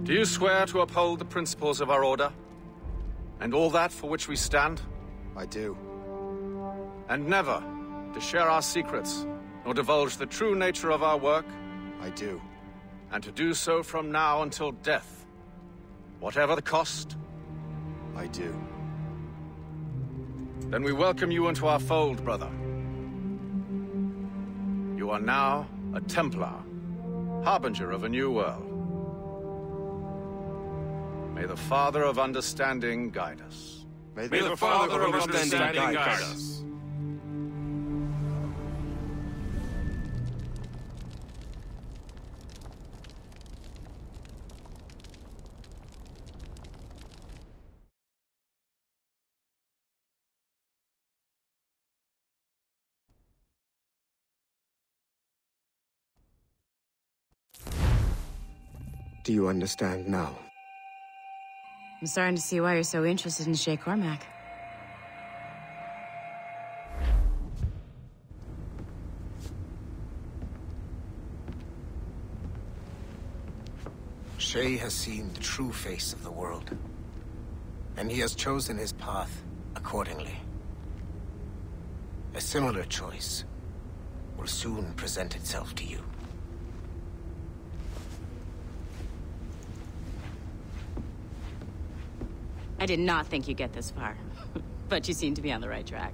Do you swear to uphold the principles of our order? And all that for which we stand? I do. And never to share our secrets, nor divulge the true nature of our work? I do. And to do so from now until death, whatever the cost? I do. Then we welcome you into our fold, brother. You are now a Templar, harbinger of a new world. May the Father of Understanding guide us. May the Father of Understanding guide us. Do you understand now? I'm starting to see why you're so interested in Shay Cormac. Shay has seen the true face of the world, and he has chosen his path accordingly. A similar choice will soon present itself to you. I did not think you'd get this far, but you seem to be on the right track.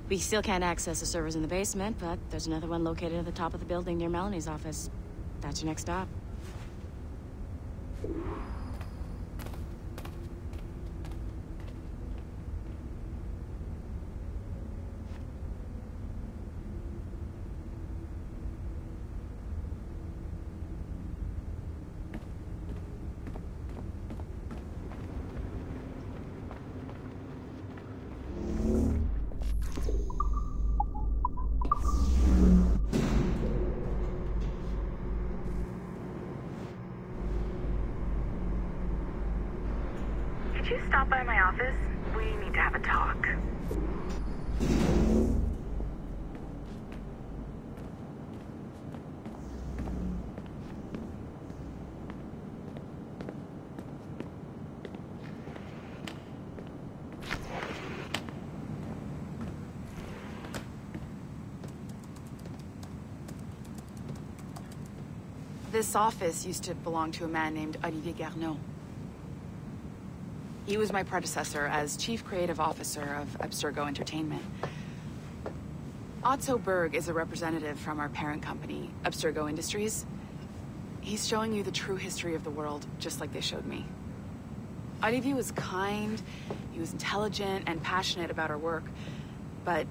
We still can't access the servers in the basement, but there's another one located at the top of the building near Melanie's office. That's your next stop. Could you stop by my office? We need to have a talk. This office used to belong to a man named Olivier Garneau. He was my predecessor as Chief Creative Officer of Abstergo Entertainment. Otto Berg is a representative from our parent company, Abstergo Industries. He's showing you the true history of the world, just like they showed me. Olivier was kind, he was intelligent and passionate about our work, but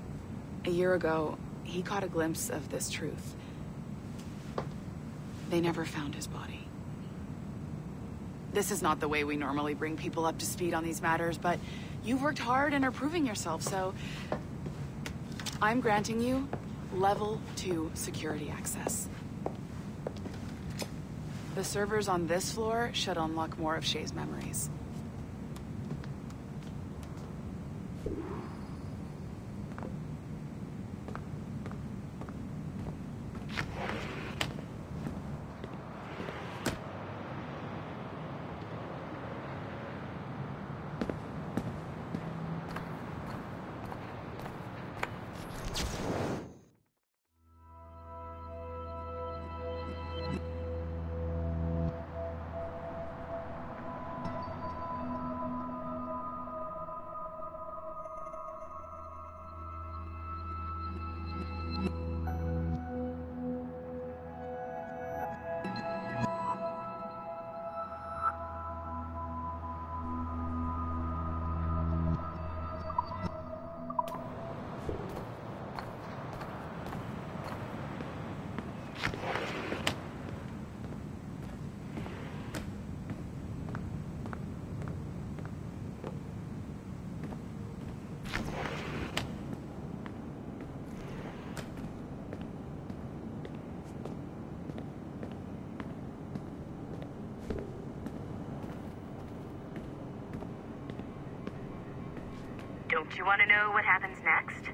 a year ago, he caught a glimpse of this truth. They never found his body. This is not the way we normally bring people up to speed on these matters, but you've worked hard and are proving yourself, so I'm granting you level 2 security access. The servers on this floor should unlock more of Shay's memories. Don't you want to know what happens next?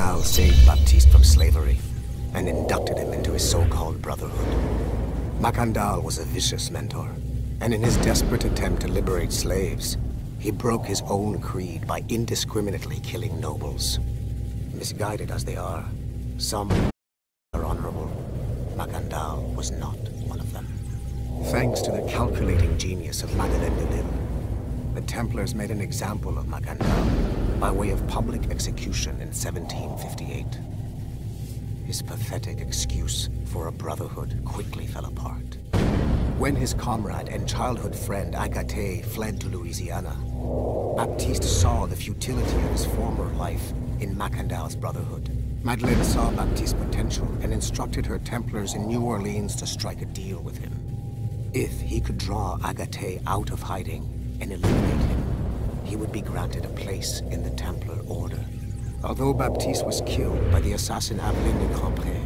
Macandal saved Baptiste from slavery and inducted him into his so-called brotherhood. Macandal was a vicious mentor, and in his desperate attempt to liberate slaves, he broke his own creed by indiscriminately killing nobles. Misguided as they are, some are honorable. Macandal was not one of them. Thanks to the calculating genius of Madeleine de Lille, the Templars made an example of Macandal by way of public execution in 1758. His pathetic excuse for a brotherhood quickly fell apart. When his comrade and childhood friend Agathe fled to Louisiana, Baptiste saw the futility of his former life in Macandal's brotherhood. Madeleine saw Baptiste's potential and instructed her Templars in New Orleans to strike a deal with him. If he could draw Agathe out of hiding and eliminate him, he would be granted a place in the Templar Order. Although Baptiste was killed by the assassin Aveline de Cambrai,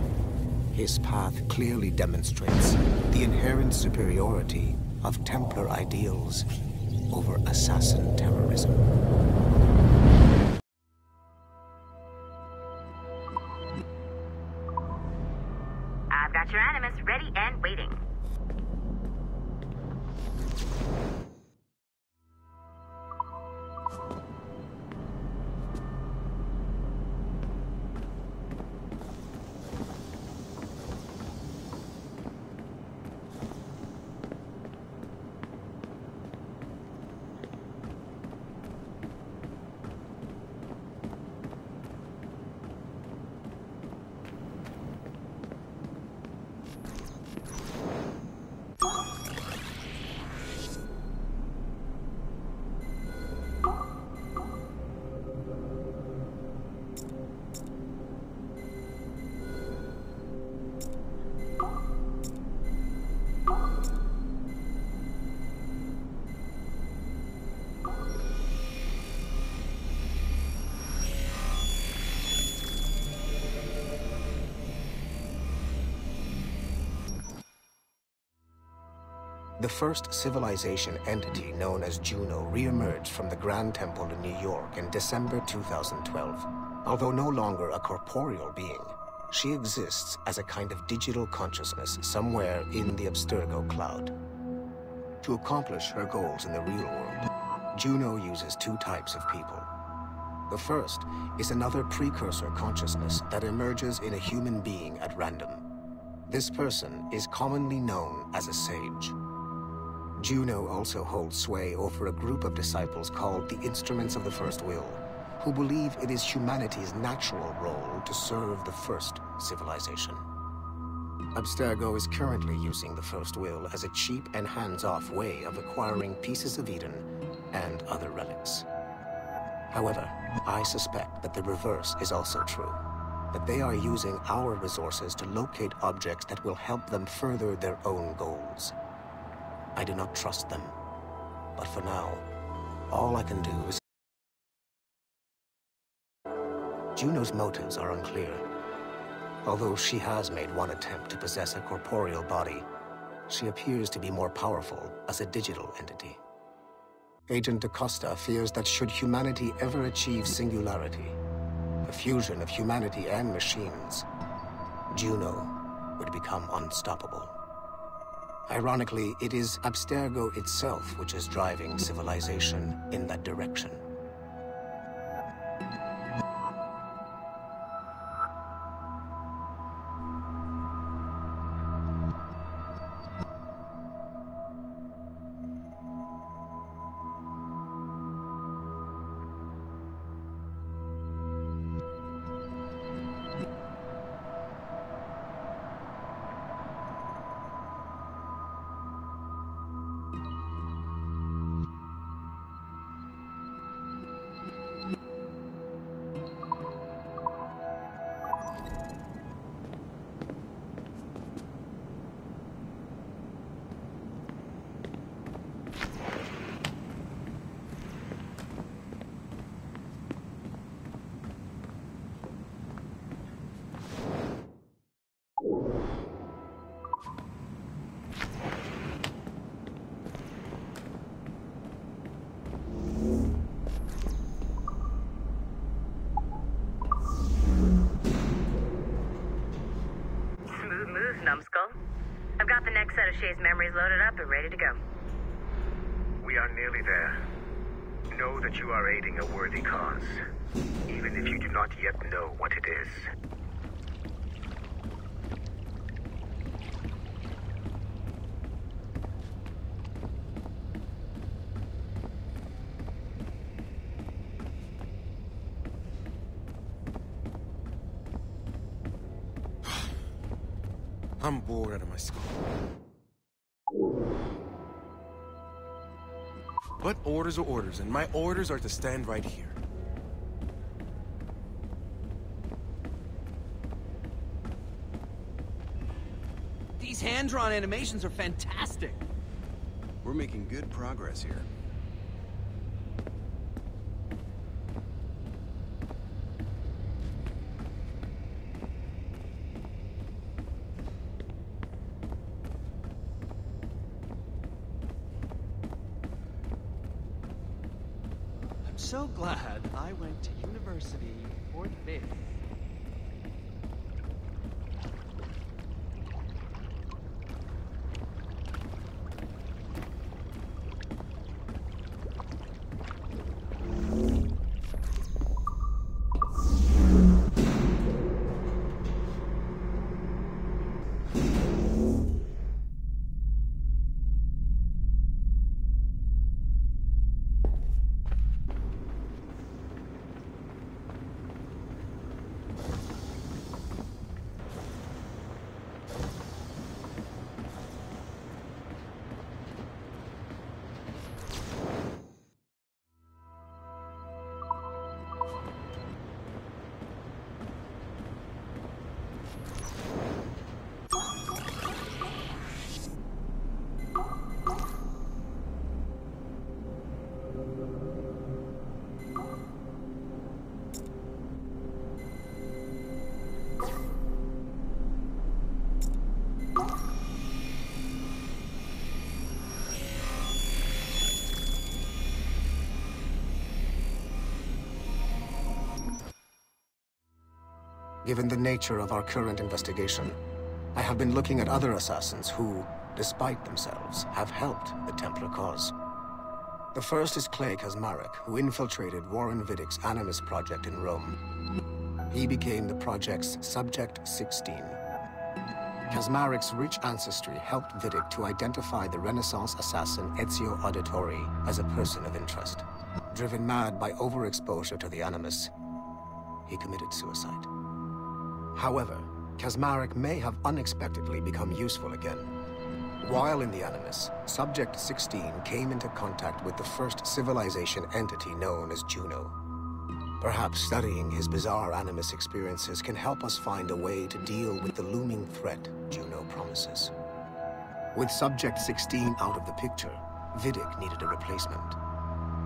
his path clearly demonstrates the inherent superiority of Templar ideals over assassin terrorism. I've got your Animus ready and waiting. The first civilization entity known as Juno re-emerged from the Grand Temple in New York in December 2012. Although no longer a corporeal being, she exists as a kind of digital consciousness somewhere in the Abstergo cloud. To accomplish her goals in the real world, Juno uses two types of people. The first is another precursor consciousness that emerges in a human being at random. This person is commonly known as a sage. Juno also holds sway over a group of disciples called the Instruments of the First Will, who believe it is humanity's natural role to serve the first civilization. Abstergo is currently using the First Will as a cheap and hands-off way of acquiring pieces of Eden and other relics. However, I suspect that the reverse is also true, that they are using our resources to locate objects that will help them further their own goals. I do not trust them, but for now, all I can do is... Juno's motives are unclear. Although she has made one attempt to possess a corporeal body, she appears to be more powerful as a digital entity. Agent DaCosta fears that should humanity ever achieve singularity, a fusion of humanity and machines, Juno would become unstoppable. Ironically, it is Abstergo itself which is driving civilization in that direction. Database memories loaded up and ready to go. We are nearly there. Know that you are aiding a worthy cause, even if you do not yet know what it is. I'm bored out of my skull. But orders are orders, and my orders are to stand right here. These hand-drawn animations are fantastic. We're making good progress here. I'm so glad I went to university for this. Given the nature of our current investigation, I have been looking at other assassins who, despite themselves, have helped the Templar cause. The first is Clay Kazmarek, who infiltrated Warren Vidick's Animus project in Rome. He became the project's Subject 16. Kazmarek's rich ancestry helped Vidick to identify the Renaissance assassin Ezio Auditore as a person of interest. Driven mad by overexposure to the Animus, he committed suicide. However, Kazmarek may have unexpectedly become useful again. While in the Animus, Subject 16 came into contact with the first civilization entity known as Juno. Perhaps studying his bizarre Animus experiences can help us find a way to deal with the looming threat Juno promises. With Subject 16 out of the picture, Vidick needed a replacement.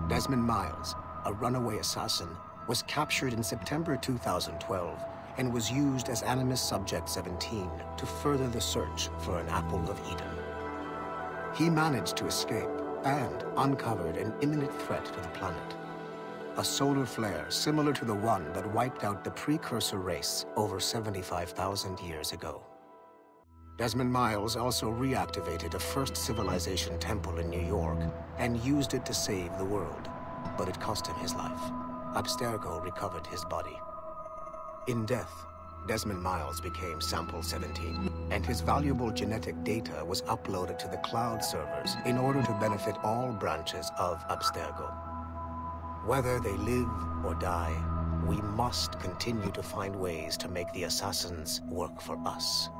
Desmond Miles, a runaway assassin, was captured in September 2012 and was used as Animus Subject 17 to further the search for an Apple of Eden. He managed to escape and uncovered an imminent threat to the planet. A solar flare similar to the one that wiped out the precursor race over 75,000 years ago. Desmond Miles also reactivated a first civilization temple in New York and used it to save the world, but it cost him his life. Abstergo recovered his body. In death, Desmond Miles became Sample 17, and his valuable genetic data was uploaded to the cloud servers in order to benefit all branches of Abstergo. Whether they live or die, we must continue to find ways to make the assassins work for us.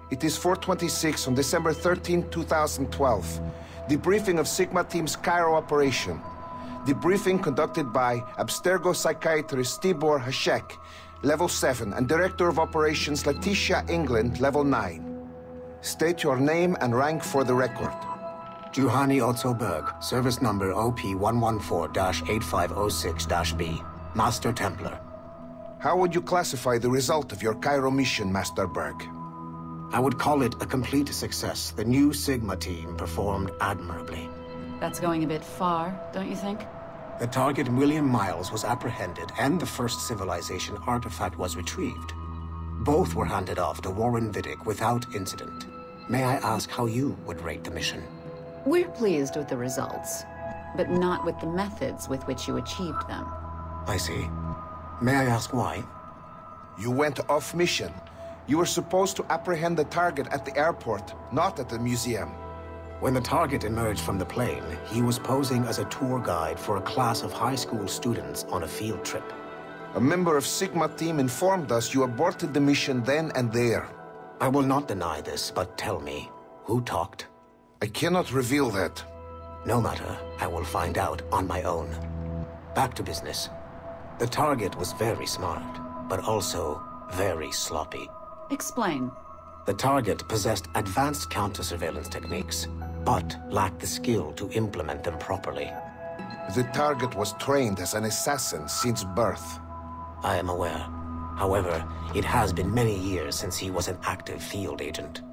It is 4:26 on December 13, 2012. Debriefing of Sigma Team's Cairo operation. Debriefing conducted by Abstergo psychiatrist Tibor Hashek, Level 7, and Director of Operations Letitia England, Level 9. State your name and rank for the record. Juhani Otto Berg, service number OP-114-8506-B, Master Templar. How would you classify the result of your Cairo mission, Master Berg? I would call it a complete success. The new Sigma team performed admirably. That's going a bit far, don't you think? The target, William Miles, was apprehended, and the first civilization artifact was retrieved. Both were handed off to Warren Vidic without incident. May I ask how you would rate the mission? We're pleased with the results, but not with the methods with which you achieved them. I see. May I ask why? You went off mission. You were supposed to apprehend the target at the airport, not at the museum. When the target emerged from the plane, he was posing as a tour guide for a class of high school students on a field trip. A member of Sigma Team informed us you aborted the mission then and there. I will not deny this, but tell me, who talked? I cannot reveal that. No matter, I will find out on my own. Back to business. The target was very smart, but also very sloppy. Explain. The target possessed advanced counter-surveillance techniques, but lacked the skill to implement them properly. The target was trained as an assassin since birth. I am aware. However, it has been many years since he was an active field agent.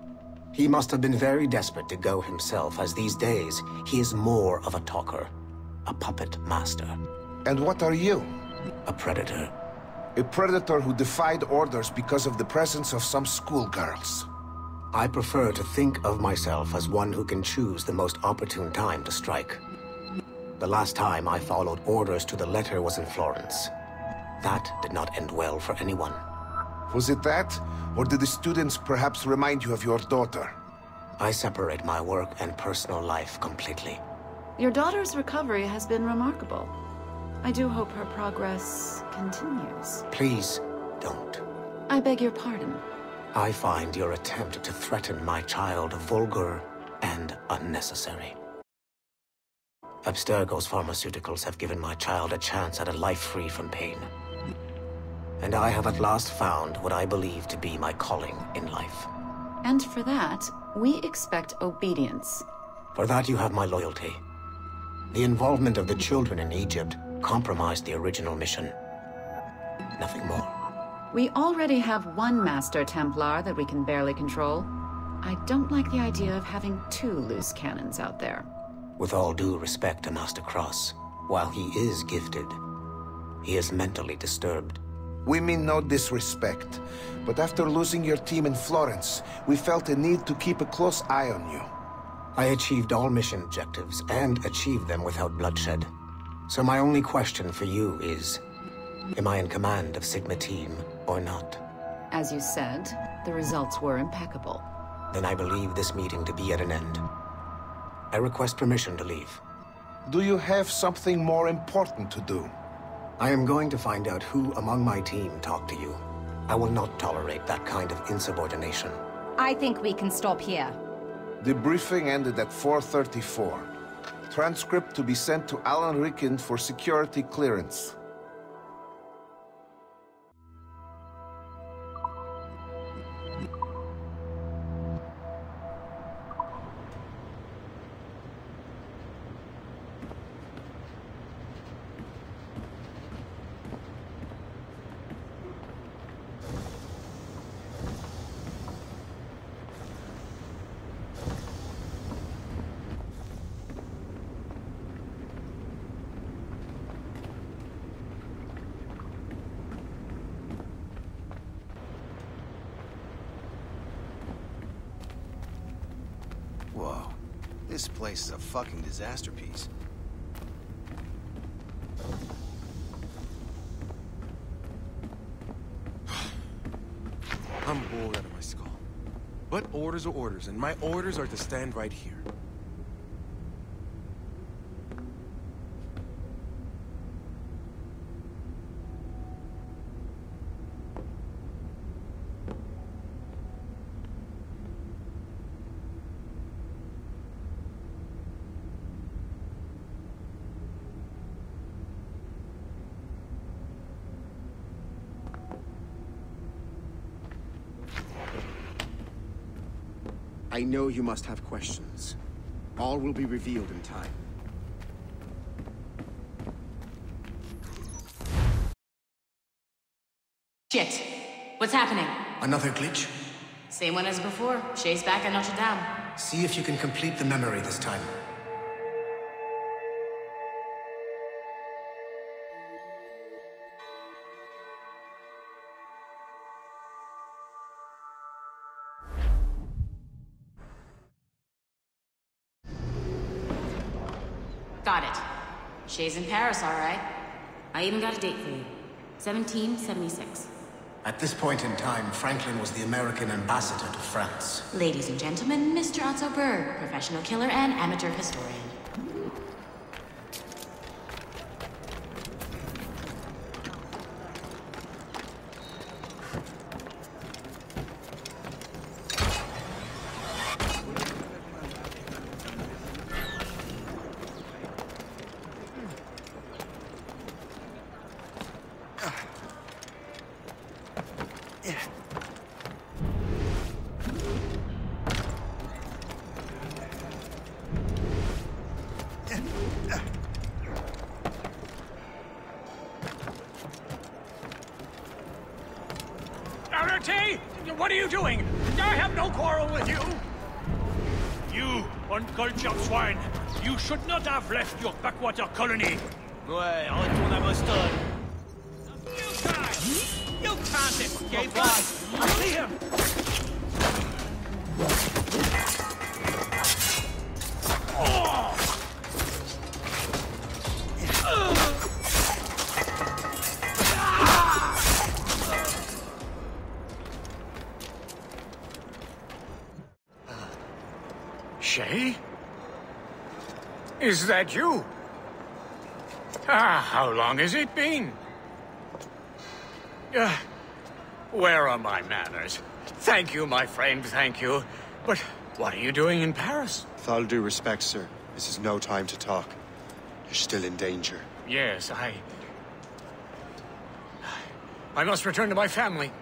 He must have been very desperate to go himself, as these days he is more of a talker, a puppet master. And what are you? A predator. A predator who defied orders because of the presence of some schoolgirls. I prefer to think of myself as one who can choose the most opportune time to strike. The last time I followed orders to the letter was in Florence. That did not end well for anyone. Was it that? Or did the students perhaps remind you of your daughter? I separate my work and personal life completely. Your daughter's recovery has been remarkable. I do hope her progress continues. Please, don't. I beg your pardon. I find your attempt to threaten my child vulgar and unnecessary. Abstergo's pharmaceuticals have given my child a chance at a life free from pain. And I have at last found what I believe to be my calling in life. And for that, we expect obedience. For that you have my loyalty. The involvement of the children in Egypt compromised the original mission. Nothing more. We already have one Master Templar that we can barely control. I don't like the idea of having two loose cannons out there. With all due respect to Master Cross, while he is gifted, he is mentally disturbed. We mean no disrespect, but after losing your team in Florence, we felt a need to keep a close eye on you. I achieved all mission objectives, and achieved them without bloodshed. So my only question for you is, am I in command of Sigma Team or not? As you said, the results were impeccable. Then I believe this meeting to be at an end. I request permission to leave. Do you have something more important to do? I am going to find out who among my team talked to you. I will not tolerate that kind of insubordination. I think we can stop here. The briefing ended at 4:34. Transcript to be sent to Alan Ricken for security clearance. This place is a fucking disaster piece. I'm bored out of my skull. But orders are orders, and my orders are to stand right here. I know you must have questions. All will be revealed in time. Shit. What's happening? Another glitch? Same one as before. Shay's back at Notre Dame. See if you can complete the memory this time. Got it. Shay's in Paris, all right. I even got a date for you. 1776. At this point in time, Franklin was the American ambassador to France. Ladies and gentlemen, Mr. Otto Berg, professional killer and amateur historian. What are you doing? I have no quarrel with you! You, uncultured swine! You should not have left your backwater colony! Ouais, retourne à Boston! You can't escape us! See him! Shay? Is that you? How long has it been? Where are my manners? Thank you, my friend, thank you. But what are you doing in Paris? With all due respect, sir, this is no time to talk. You're still in danger. Yes, I must return to my family.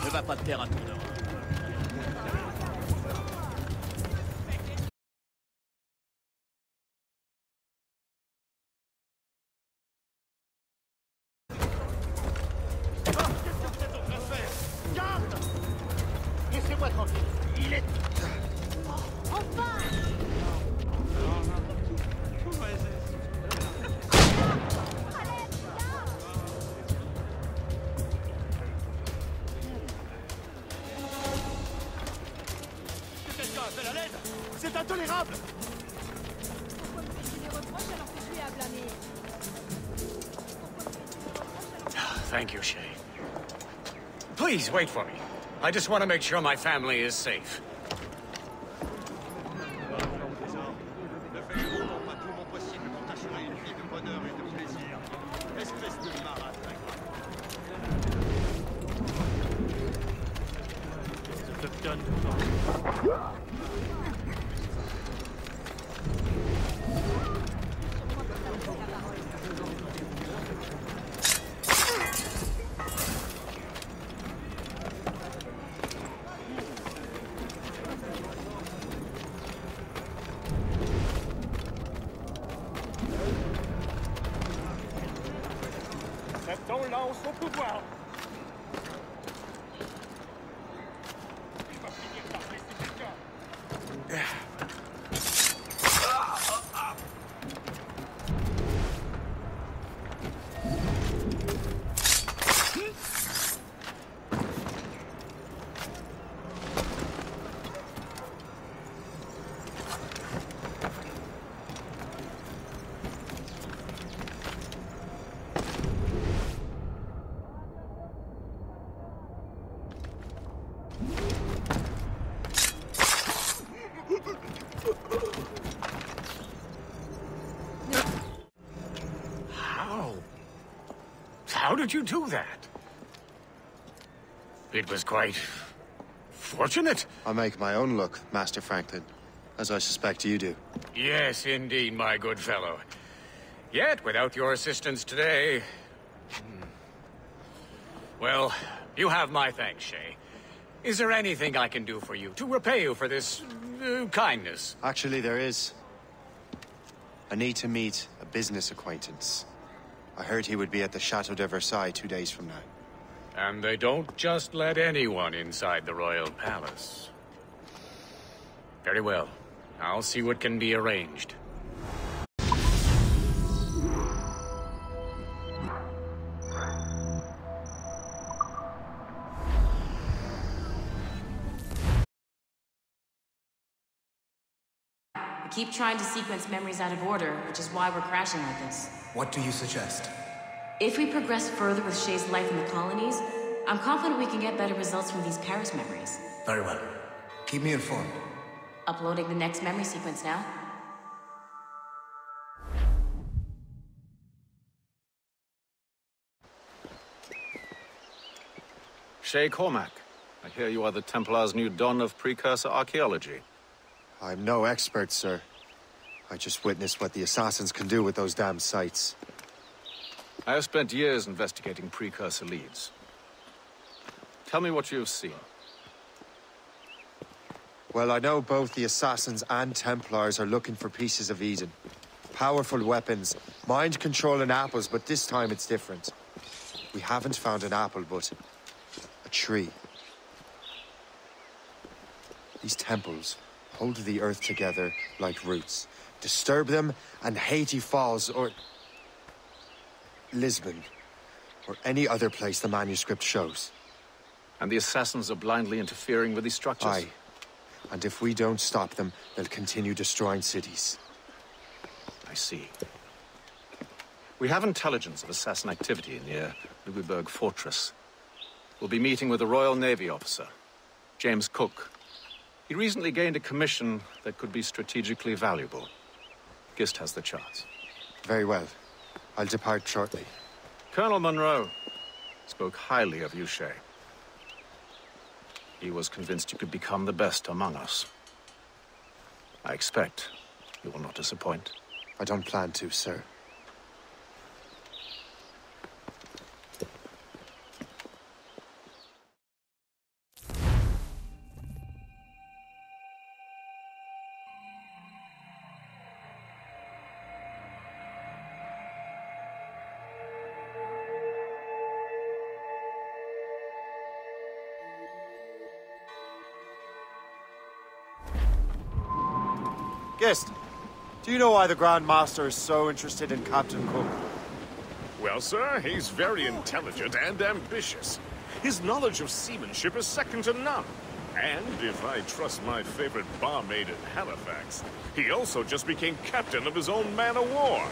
Ne va pas te taire à ton nom. Laissez-moi tranquille. Il est... Enfin! C'est intolérable! Pourquoi me fais-tu des reproches alors que tu es à blâmer? Thank you, Shay. Please, wait for me. I just want to make sure my family is safe. Acceptons-la en son pouvoir. How did you do that? It was quite fortunate. I make my own luck, Master Franklin, as I suspect you do. Yes, indeed, my good fellow. Yet, without your assistance today... Well, you have my thanks, Shay. Is there anything I can do for you, to repay you for this kindness? Actually, there is. I need to meet a business acquaintance. I heard he would be at the Chateau de Versailles 2 days from now. And they don't just let anyone inside the royal palace. Very well. I'll see what can be arranged. We keep trying to sequence memories out of order, which is why we're crashing like this. What do you suggest? If we progress further with Shay's life in the colonies, I'm confident we can get better results from these Paris memories. Very well. Keep me informed. Uploading the next memory sequence now. Shay Cormac, I hear you are the Templar's new don of precursor archaeology. I'm no expert, sir. I just witnessed what the assassins can do with those damn sites. I have spent years investigating precursor leads. Tell me what you have seen. Well, I know both the Assassins and Templars are looking for pieces of Eden. Powerful weapons, mind-controlling apples, but this time it's different. We haven't found an apple, but a tree. These temples hold the earth together like roots. Disturb them, and Haiti falls, or Lisbon, or any other place the manuscript shows. And the Assassins are blindly interfering with these structures? Aye. And if we don't stop them, they'll continue destroying cities. I see. We have intelligence of assassin activity near Louisburg Fortress. We'll be meeting with a Royal Navy officer, James Cook. He recently gained a commission that could be strategically valuable. Gist has the charts. Very well. I'll depart shortly. Colonel Monroe spoke highly of you, Shay. He was convinced you could become the best among us. I expect you will not disappoint. I don't plan to, sir. Gist, do you know why the Grand Master is so interested in Captain Cook? Well, sir, he's very intelligent and ambitious. His knowledge of seamanship is second to none. And if I trust my favorite barmaid in Halifax, he also just became captain of his own man-of-war.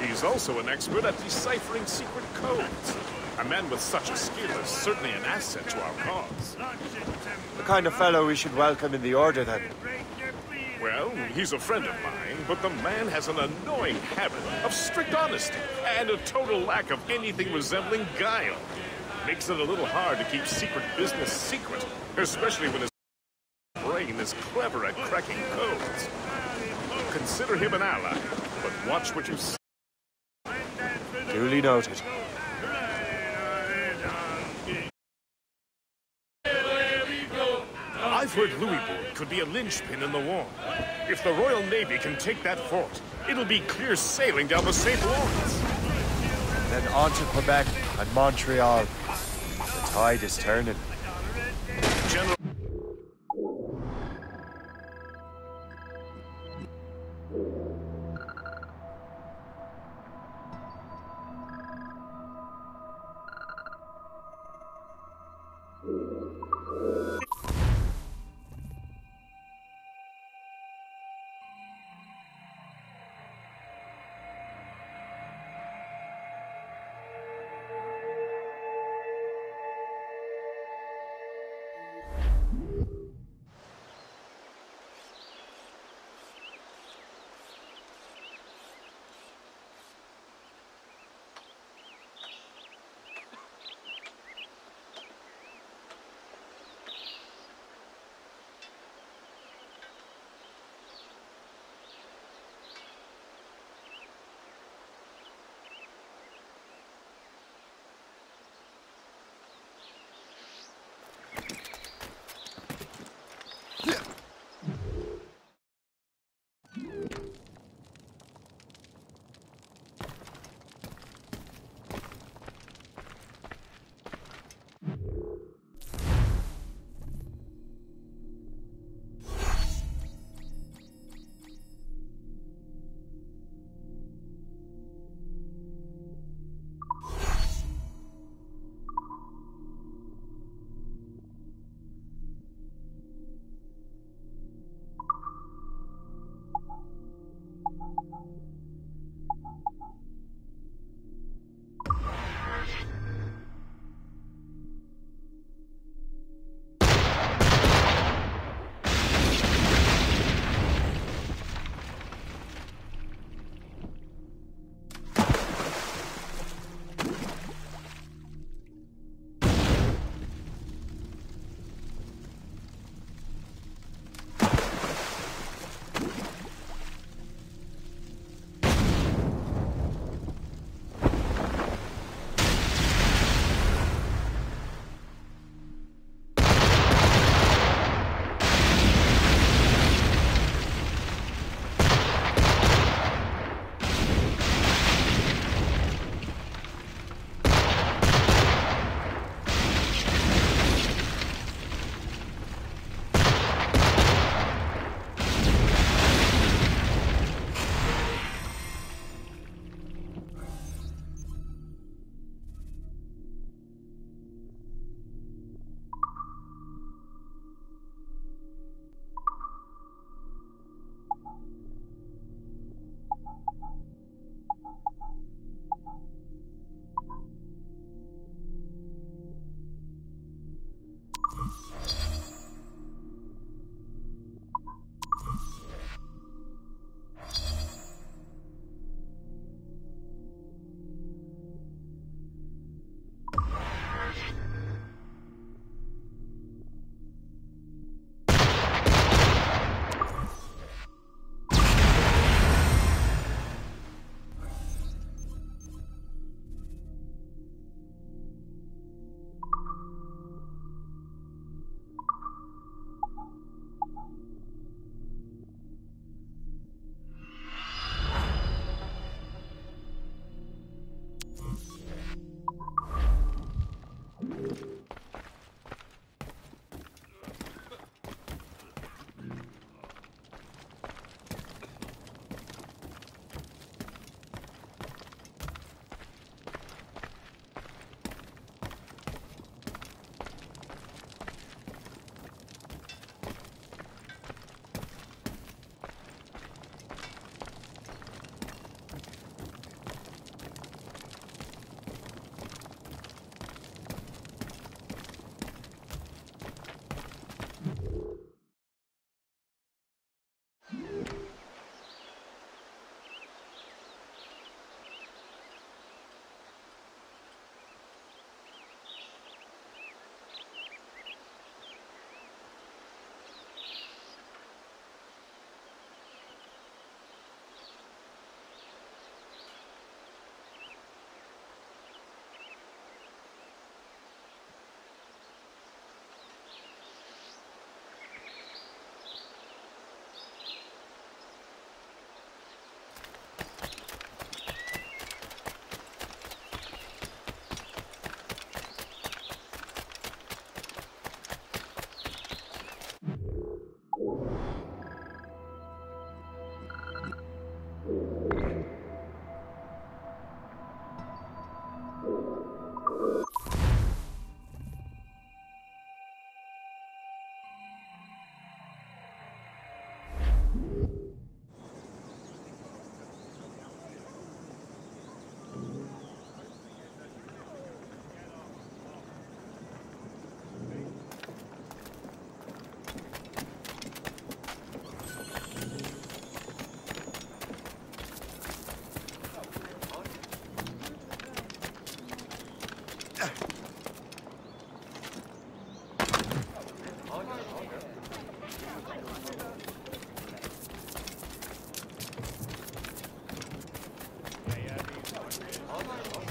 He's also an expert at deciphering secret codes. A man with such a skill is certainly an asset to our cause. The kind of fellow we should welcome in the Order, then. Well, he's a friend of mine, but the man has an annoying habit of strict honesty and a total lack of anything resembling guile. Makes it a little hard to keep secret business secret, especially when his brain is clever at cracking codes. Consider him an ally, but watch what you say. Duly noted. I've heard Louisbourg could be a linchpin in the war. If the Royal Navy can take that fort, it'll be clear sailing down the St. Lawrence. Then on to Quebec and Montreal. The tide is turning. General...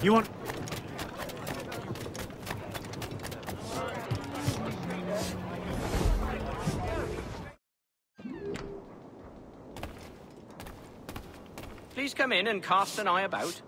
You want... Please come in and cast an eye about.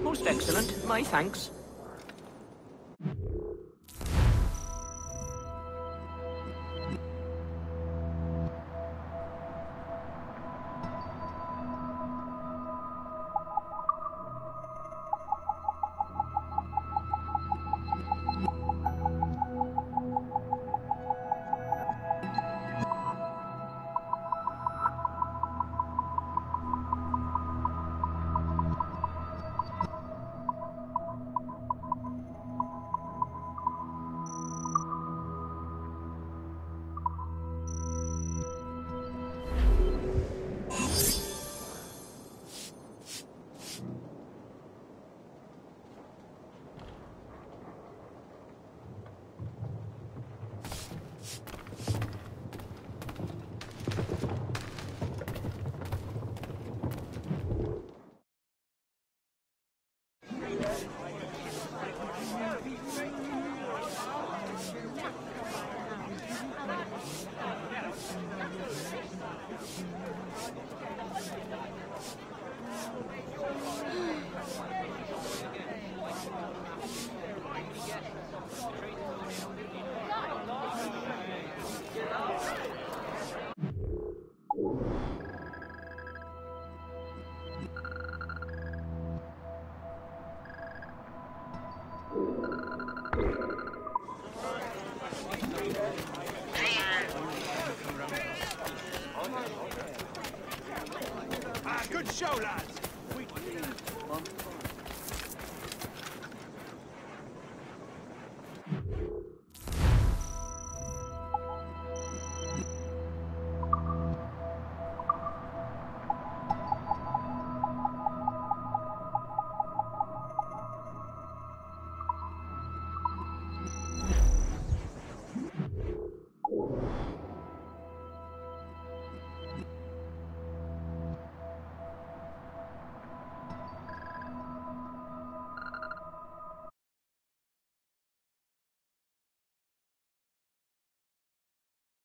Most excellent. My thanks. Good show, lads! We